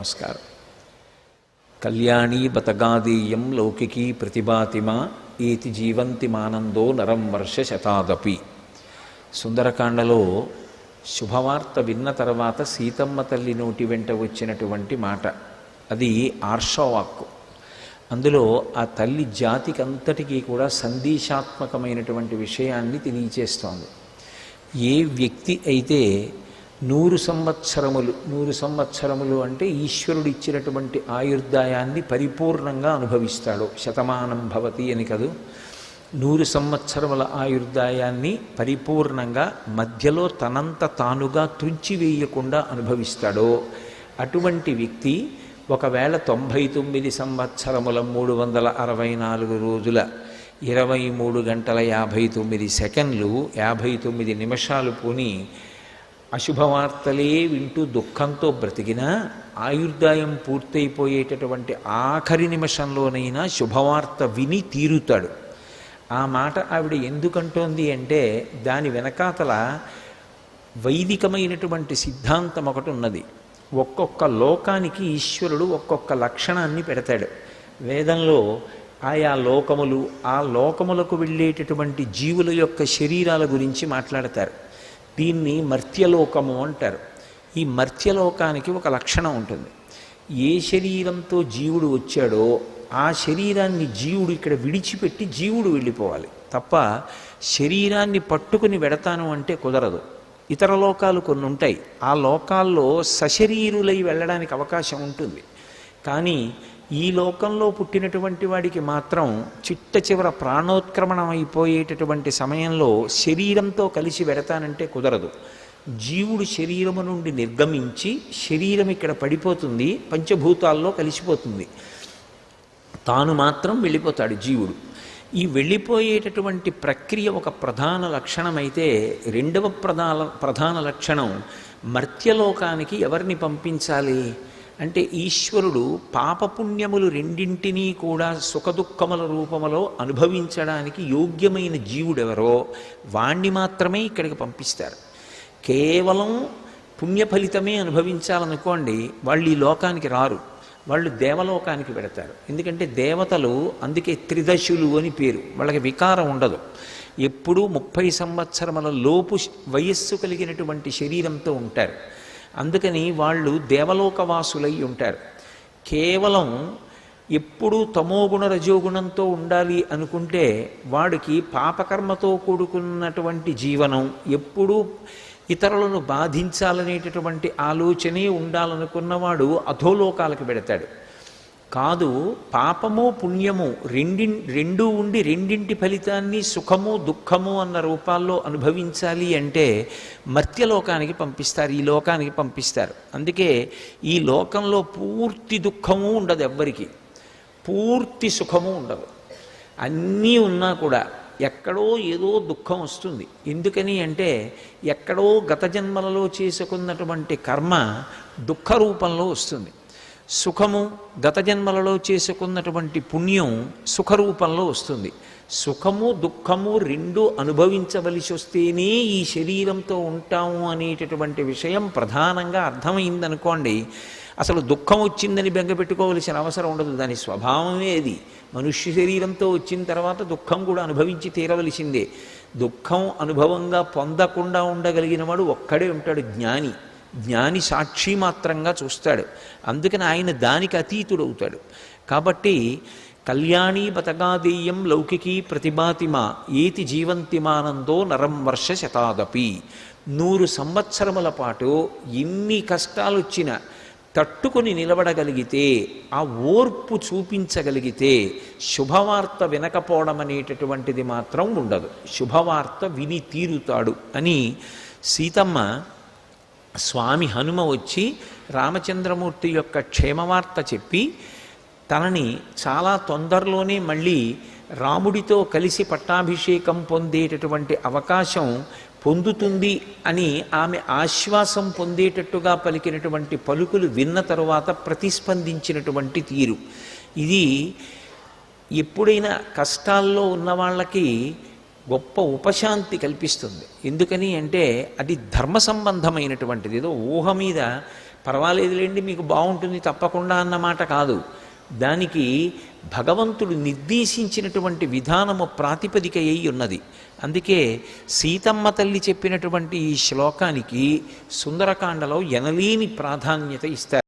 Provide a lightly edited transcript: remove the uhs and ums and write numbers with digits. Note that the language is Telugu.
నమస్కారం. కళ్యాణీ బతగాదీయం లౌకికీ ప్రతిభాతిమా ఏతి జీవంతి మానందో నరం వర్ష శతాదపి. సుందరకాండలో శుభవార్త విన్న తర్వాత సీతమ్మ తల్లి నోటి వెంట వచ్చినటువంటి మాట, అది ఆర్షవాక్కు. అందులో ఆ తల్లి జాతికి అంతటికీ కూడా సందేశాత్మకమైనటువంటి విషయాన్ని తెలియచేస్తోంది. ఏ వ్యక్తి అయితే 100 సంవత్సరములు అంటే ఈశ్వరుడు ఇచ్చినటువంటి ఆయుర్దాయాన్ని పరిపూర్ణంగా అనుభవిస్తాడు. శతమానం భవతి అని కదూ, 100 సంవత్సరముల ఆయుర్దాయాన్ని పరిపూర్ణంగా మధ్యలో తనంత తానుగా త్రుంచివేయకుండా అనుభవిస్తాడో అటువంటి వ్యక్తి ఒకవేళ 99 సంవత్సరముల 364 రోజుల 23 గంటల 59 సెకండ్లు 59 నిమిషాలు పోని అశుభవార్తలే వింటూ దుఃఖంతో బ్రతికినా ఆయుర్దాయం పూర్తయిపోయేటటువంటి ఆఖరి నిమిషంలోనైనా శుభవార్త విని తీరుతాడు. ఆ మాట ఆవిడ ఎందుకంటోంది అంటే దాని వెనకాతల వైదికమైనటువంటి సిద్ధాంతం ఒకటి ఉన్నది. ఒక్కొక్క లోకానికి ఈశ్వరుడు ఒక్కొక్క లక్షణాన్ని పెడతాడు. వేదంలో ఆయా లోకములు, ఆ లోకములకు వెళ్ళేటటువంటి జీవుల యొక్క శరీరాల గురించి మాట్లాడతారు. దీన్ని మర్త్యలోకము అంటారు. ఈ మర్త్యలోకానికి ఒక లక్షణం ఉంటుంది. ఏ శరీరంతో జీవుడు వచ్చాడో ఆ శరీరాన్ని జీవుడు ఇక్కడ విడిచిపెట్టి జీవుడు వెళ్ళిపోవాలి తప్ప శరీరాన్ని పట్టుకుని వెడతాను అంటే కుదరదు. ఇతర లోకాలు కొన్ని ఉంటాయి, ఆ లోకాల్లో సశరీరులై వెళ్ళడానికి అవకాశం ఉంటుంది. కానీ ఈ లోకంలో పుట్టినటువంటి వాడికి మాత్రం చిట్ట చివర ప్రాణోత్క్రమణం అయిపోయేటటువంటి సమయంలో శరీరంతో కలిసి వెడతానంటే కుదరదు. జీవుడు శరీరము నుండి నిర్గమించి శరీరం ఇక్కడ పడిపోతుంది, పంచభూతాల్లో కలిసిపోతుంది, తాను మాత్రం వెళ్ళిపోతాడు జీవుడు. ఈ వెళ్ళిపోయేటటువంటి ప్రక్రియ ఒక ప్రధాన లక్షణమైతే, రెండవ ప్రధాన లక్షణం మర్త్యలోకానికి ఎవరిని పంపించాలి అంటే ఈశ్వరుడు పాపపుణ్యములు రెండింటినీ కూడా సుఖదుఖముల రూపములో అనుభవించడానికి యోగ్యమైన జీవుడెవరో వాణ్ణి మాత్రమే ఇక్కడికి పంపిస్తారు. కేవలం పుణ్య ఫలితమే అనుభవించాలనుకోండి, వాళ్ళు ఈ లోకానికి రారు, వాళ్ళు దేవలోకానికి పెడతారు. ఎందుకంటే దేవతలు అందుకే త్రిదశులు అని పేరు, వాళ్ళకి వికారం ఉండదు. ఎప్పుడూ 30 సంవత్సరముల లోపు వయస్సు కలిగినటువంటి శరీరంతో ఉంటారు. అందుకని వాళ్ళు దేవలోకవాసులై ఉంటారు. కేవలం ఎప్పుడూ తమోగుణ రజోగుణంతో ఉండాలి అనుకుంటే వాడికి పాపకర్మతో కూడుకున్నటువంటి జీవనం, ఎప్పుడూ ఇతరులను బాధించాలనేటటువంటి ఆలోచనే ఉండాలనుకున్నవాడు అధోలోకాలకు పెడతాడు. కాదు, పాపము పుణ్యము రెండూ ఉండి రెండింటి ఫలితాన్ని సుఖము దుఃఖము అన్న రూపాల్లో అనుభవించాలి అంటే మర్త్యలోకానికి పంపిస్తారు, ఈ లోకానికి పంపిస్తారు. అందుకే ఈ లోకంలో పూర్తి దుఃఖము ఉండదు, ఎవ్వరికి పూర్తి సుఖము ఉండదు. అన్నీ ఉన్నా కూడా ఎక్కడో ఏదో దుఃఖం వస్తుంది. ఎందుకని అంటే ఎక్కడో గత జన్మలలో చేసుకున్నటువంటి కర్మ దుఃఖ రూపంలో వస్తుంది. సుఖము గత జన్మలలో చేసుకున్నటువంటి పుణ్యం సుఖరూపంలో వస్తుంది. సుఖము దుఃఖము రెండూ అనుభవించవలసి వస్తేనే ఈ శరీరంతో ఉంటాము అనేటటువంటి విషయం ప్రధానంగా అర్థమైందనుకోండి, అసలు దుఃఖం వచ్చిందని బెంగపెట్టుకోవలసిన అవసరం ఉండదు. దాని స్వభావమే అది. మనుష్య శరీరంతో వచ్చిన తర్వాత దుఃఖం కూడా అనుభవించి తీరవలసిందే. దుఃఖం అనుభవంగా పొందకుండా ఉండగలిగిన వాడు ఒక్కడే ఉంటాడు, జ్ఞాని. జ్ఞాని సాక్షి మాత్రంగా చూస్తాడు. అందుకని ఆయన దానికి అతీతుడవుతాడు. కాబట్టి కళ్యాణీ బతగాదీయం లౌకికీ ప్రతిభాతిమా ఏతి జీవంతిమానందో నరం వర్ష శతాదపి. 100 సంవత్సరముల పాటు ఎన్ని కష్టాలు వచ్చినా తట్టుకొని నిలబడగలిగితే, ఆ ఓర్పు చూపించగలిగితే శుభవార్త వినకపోవడం అనేటటువంటిది మాత్రం ఉండదు. శుభవార్త విని తీరుతాడు అని సీతమ్మ, స్వామి హనుమ వచ్చి రామచంద్రమూర్తి యొక్క క్షేమవార్త చెప్పి తనని చాలా తొందరలోనే మళ్ళీ రాముడితో కలిసి పట్టాభిషేకం పొందేటటువంటి అవకాశం పొందుతుంది అని ఆమె ఆశ్వాసం పొందేటట్టుగా పలికినటువంటి పలుకులు విన్న తరువాత ప్రతిస్పందించినటువంటి తీరు ఇది. ఎప్పుడైనా కష్టాల్లో ఉన్న వాళ్ళకి గొప్ప ఉపశాంతి కల్పిస్తుంది. ఎందుకని అంటే అది ధర్మ సంబంధమైనటువంటిది. ఏదో ఊహ మీద పర్వాలేదులేండి మీకు బాగుంటుంది తప్పకుండా అన్నమాట కాదు. దానికి భగవంతుడు నిర్దేశించినటువంటి విధానము ప్రాతిపదిక అయి ఉన్నది. అందుకే సీతమ్మ తల్లి చెప్పినటువంటి ఈ శ్లోకానికి సుందరకాండలో ఎనలేని ప్రాధాన్యత ఇస్తారు.